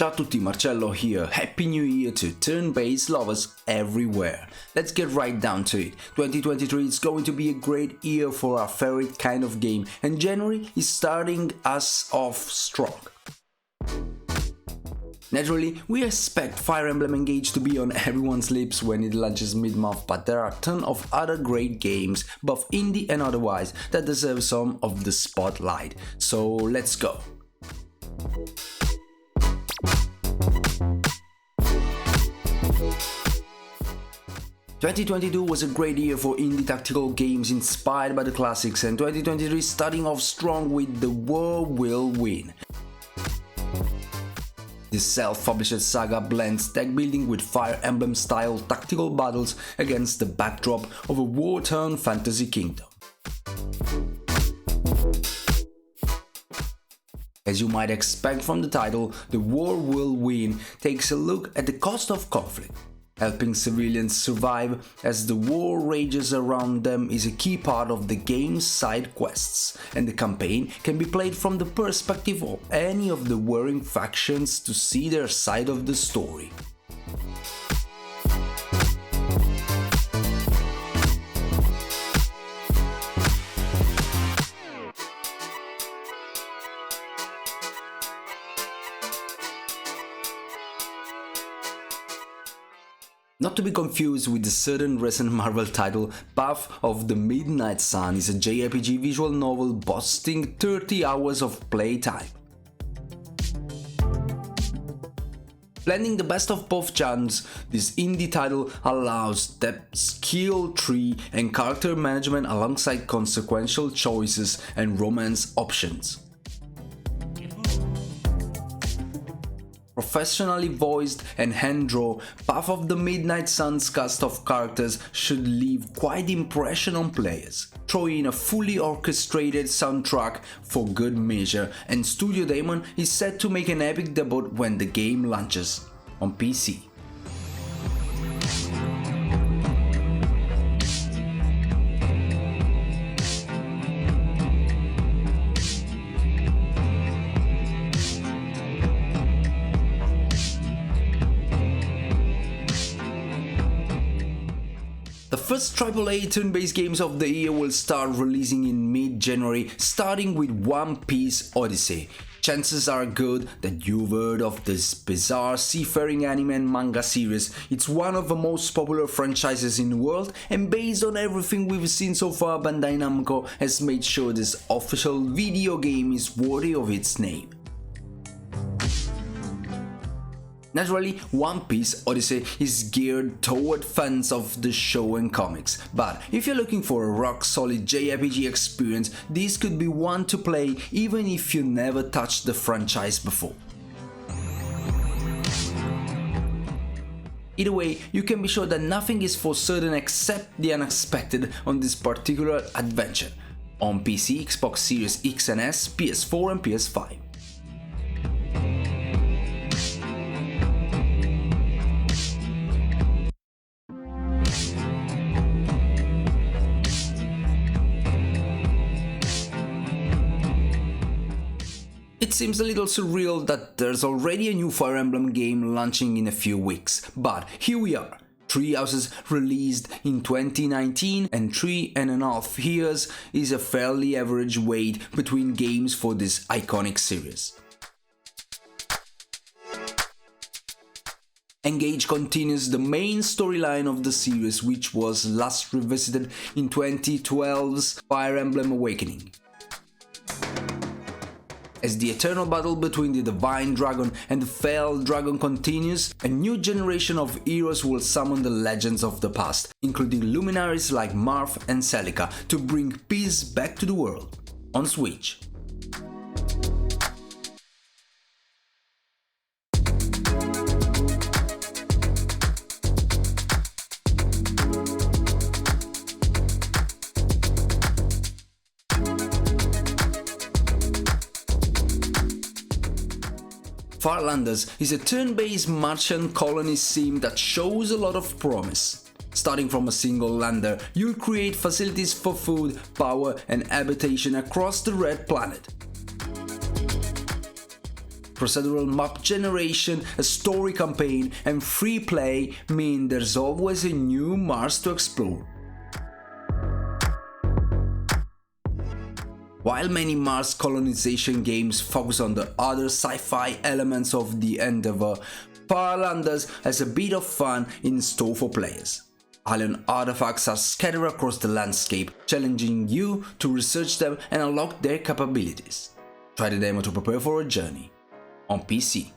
Ciao a tutti, Marcello here. Happy New Year to turn-based lovers everywhere. Let's get right down to it. 2023 is going to be a great year for our favorite kind of game, and January is starting us off strong. Naturally, we expect Fire Emblem Engage to be on everyone's lips when it launches mid-month, but there are a ton of other great games, both indie and otherwise, that deserve some of the spotlight. So let's go. 2022 was a great year for indie tactical games inspired by the classics, and 2023 is starting off strong with The War Will Win. This self-published saga blends deck building with Fire Emblem style tactical battles against the backdrop of a war-torn fantasy kingdom. As you might expect from the title, The War Will Win takes a look at the cost of conflict. Helping civilians survive as the war rages around them is a key part of the game's side quests, and the campaign can be played from the perspective of any of the warring factions to see their side of the story. Not to be confused with the certain recent Marvel title, Path of the Midnight Sun is a JRPG visual novel boasting 30 hours of playtime. Blending the best of both genres, this indie title allows depth, skill tree and character management alongside consequential choices and romance options. Professionally voiced and hand-drawn, Path of the Midnight Sun's cast of characters should leave quite the impression on players. Throw in a fully orchestrated soundtrack for good measure, and Studio Daemon is set to make an epic debut when the game launches on PC. The first AAA turn-based games of the year will start releasing in mid-January, starting with One Piece Odyssey. Chances are good that you've heard of this bizarre seafaring anime and manga series. It's one of the most popular franchises in the world, and based on everything we've seen so far, Bandai Namco has made sure this official video game is worthy of its name. Naturally, One Piece Odyssey is geared toward fans of the show and comics, but if you're looking for a rock-solid JRPG experience, this could be one to play even if you never touched the franchise before. Either way, you can be sure that nothing is for certain except the unexpected on this particular adventure, on PC, Xbox Series X and S, PS4 and PS5. It seems a little surreal that there's already a new Fire Emblem game launching in a few weeks, but here we are. 3 houses released in 2019 and 3.5 years is a fairly average wait between games for this iconic series. Engage continues the main storyline of the series, which was last revisited in 2012's Fire Emblem Awakening. As the eternal battle between the Divine Dragon and the Fell Dragon continues, a new generation of heroes will summon the legends of the past, including luminaries like Marth and Celica, to bring peace back to the world. On Switch. Farlanders is a turn-based merchant colony sim that shows a lot of promise. Starting from a single lander, you'll create facilities for food, power and habitation across the Red Planet. Procedural map generation, a story campaign, and free play mean there's always a new Mars to explore. While many Mars colonization games focus on the other sci-fi elements of the endeavor, Farlanders has a bit of fun in store for players. Alien artifacts are scattered across the landscape, challenging you to research them and unlock their capabilities. Try the demo to prepare for a journey. On PC.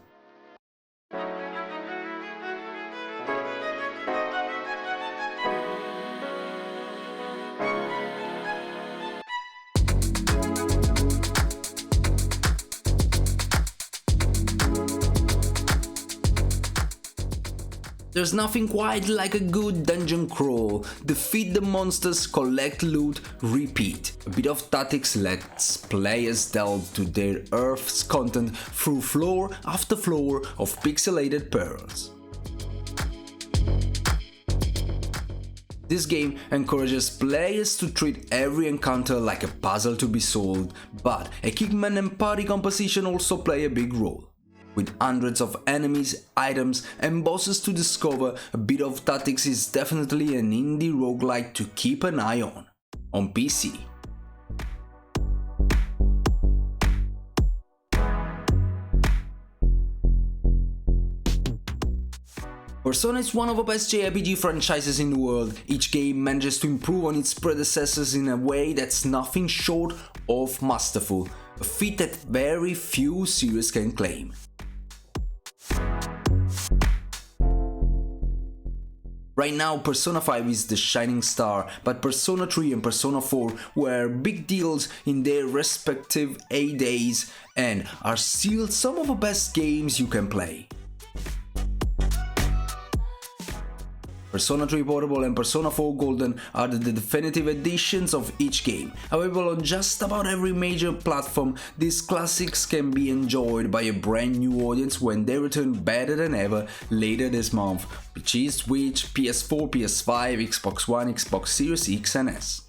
There's nothing quite like a good dungeon crawl. Defeat the monsters, collect loot, repeat. A bit of tactics lets players delve to their Earth's content through floor after floor of pixelated pearls. This game encourages players to treat every encounter like a puzzle to be solved, but equipment and party composition also play a big role. With hundreds of enemies, items and bosses to discover, a bit of tactics is definitely an indie roguelike to keep an eye on PC. Persona is one of the best JRPG franchises in the world. Each game manages to improve on its predecessors in a way that's nothing short of masterful, a feat that very few series can claim. Right now, Persona 5 is the shining star, but Persona 3 and Persona 4 were big deals in their respective heydays and are still some of the best games you can play. Persona 3 Portable and Persona 4 Golden are the definitive editions of each game. Available on just about every major platform, these classics can be enjoyed by a brand new audience when they return better than ever later this month. PC, Switch, PS4, PS5, Xbox One, Xbox Series X and S.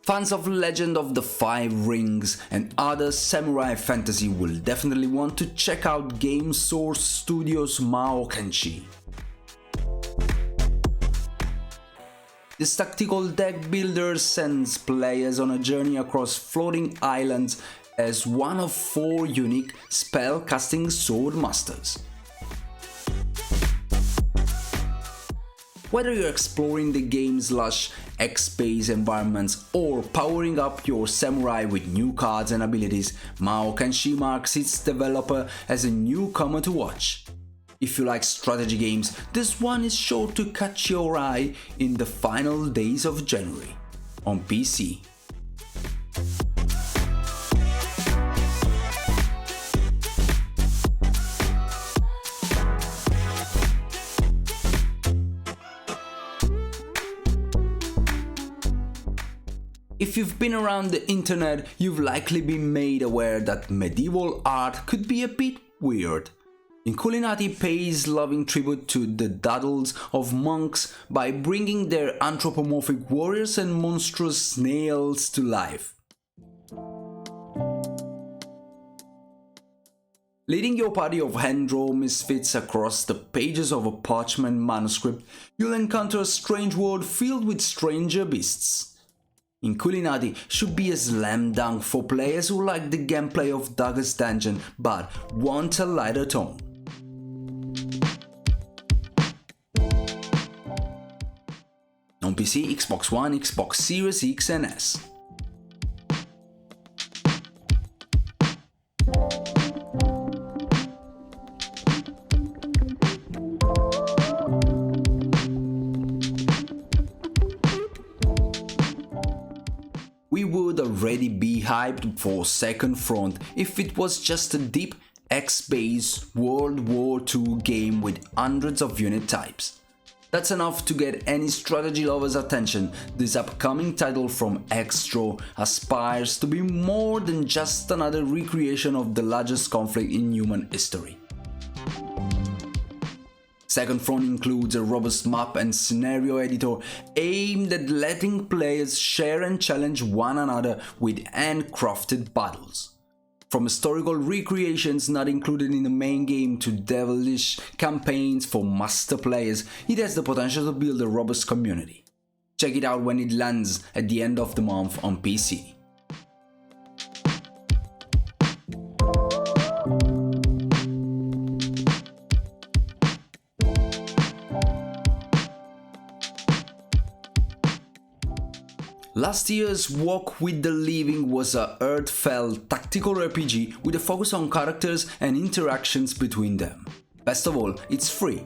Fans of Legend of the Five Rings and other samurai fantasy will definitely want to check out Game Source Studios' Mahokenshi. This tactical deck builder sends players on a journey across floating islands as one of 4 unique spell-casting sword masters. Whether you're exploring the game's lush X-based environments or powering up your samurai with new cards and abilities, Mahokenshi marks its developer as a newcomer to watch. If you like strategy games, this one is sure to catch your eye in the final days of January on PC. If you've been around the internet, you've likely been made aware that medieval art could be a bit weird. Inkulinati pays loving tribute to the daddles of monks by bringing their anthropomorphic warriors and monstrous snails to life. Leading your party of hand-drawn misfits across the pages of a parchment manuscript, you'll encounter a strange world filled with stranger beasts. Inkulinati should be a slam dunk for players who like the gameplay of Darkest Dungeon but want a lighter tone. On PC, Xbox One, Xbox Series X and S. We would already be hyped for Second Front if it was just a deep X-based World War II game with hundreds of unit types. That's enough to get any strategy lover's attention. This upcoming title from Extro aspires to be more than just another recreation of the largest conflict in human history. Second Front includes a robust map and scenario editor aimed at letting players share and challenge one another with handcrafted battles. From historical recreations not included in the main game to devilish campaigns for master players, it has the potential to build a robust community. Check it out when it lands at the end of the month on PC. Last year's Walk with the Living was a heartfelt tactical RPG with a focus on characters and interactions between them. Best of all, it's free.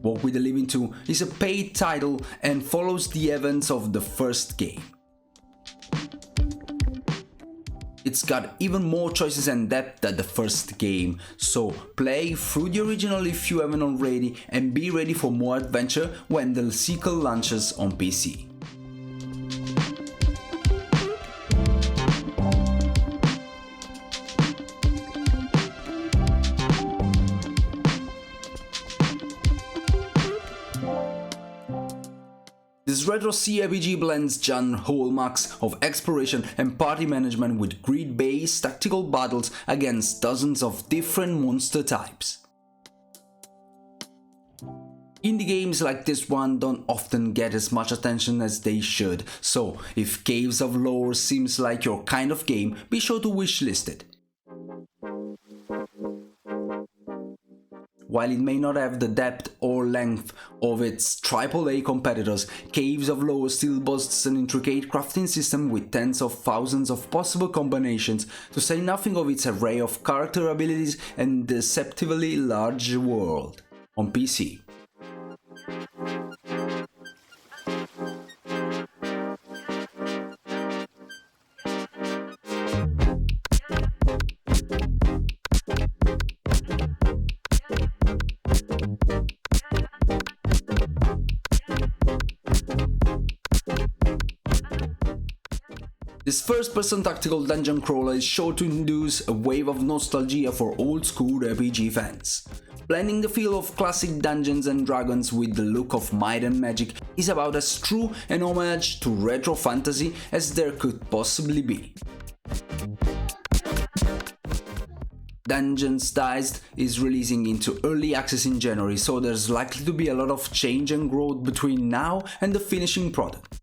Walk with the Living 2 is a paid title and follows the events of the first game. It's got even more choices and depth than the first game, so play through the original if you haven't already and be ready for more adventure when the sequel launches on PC. This retro CRPG blends genre hallmarks of exploration and party management with grid-based tactical battles against dozens of different monster types. Indie games like this one don't often get as much attention as they should, so if Caves of Lore seems like your kind of game, be sure to wishlist it. While it may not have the depth or length of its AAA competitors, Caves of Lore still boasts an intricate crafting system with tens of thousands of possible combinations, to say nothing of its array of character abilities and deceptively large world. On PC. This first-person tactical dungeon crawler is sure to induce a wave of nostalgia for old-school RPG fans. Blending the feel of classic Dungeons and Dragons with the look of Might and Magic is about as true an homage to retro fantasy as there could possibly be. Dungeons Diced is releasing into early access in January, so there's likely to be a lot of change and growth between now and the finishing product.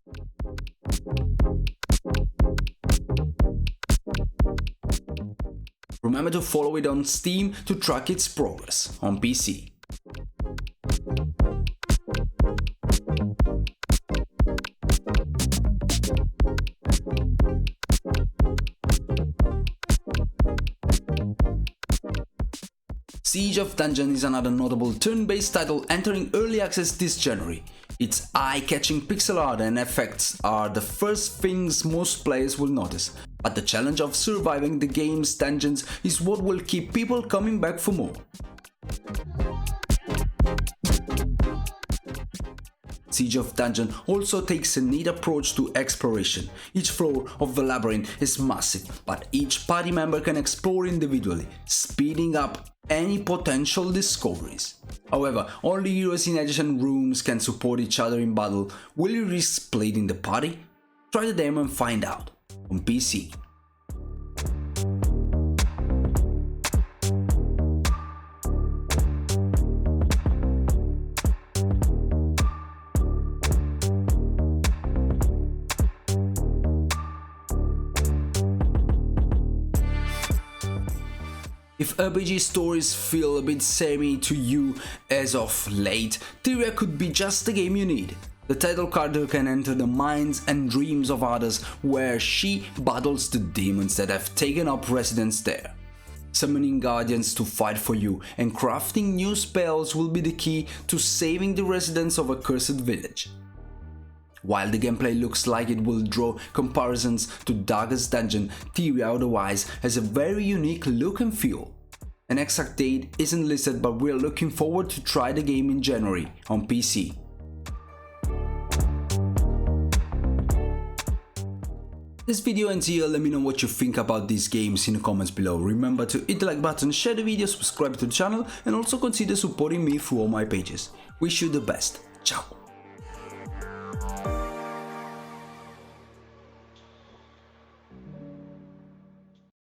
Remember to follow it on Steam to track its progress on PC. Siege of Dungeon is another notable turn-based title entering early access this January. Its eye-catching pixel art and effects are the first things most players will notice, but the challenge of surviving the game's dungeons is what will keep people coming back for more. Siege of Dungeon also takes a neat approach to exploration. Each floor of the labyrinth is massive, but each party member can explore individually, speeding up any potential discoveries. However, only heroes in adjacent rooms can support each other in battle. Will you risk splitting the party? Try the demo and find out on PC. If RPG stories feel a bit samey to you as of late, Tyria could be just the game you need. The title character can enter the minds and dreams of others, where she battles the demons that have taken up residence there. Summoning guardians to fight for you and crafting new spells will be the key to saving the residents of a cursed village. While the gameplay looks like it will draw comparisons to Darkest Dungeon, Tyria otherwise has a very unique look and feel. An exact date isn't listed, but we're looking forward to try the game in January on PC. This video ends here. Let me know what you think about these games in the comments below. Remember to hit the like button, share the video, subscribe to the channel, and also consider supporting me through all my pages. Wish you the best. Ciao.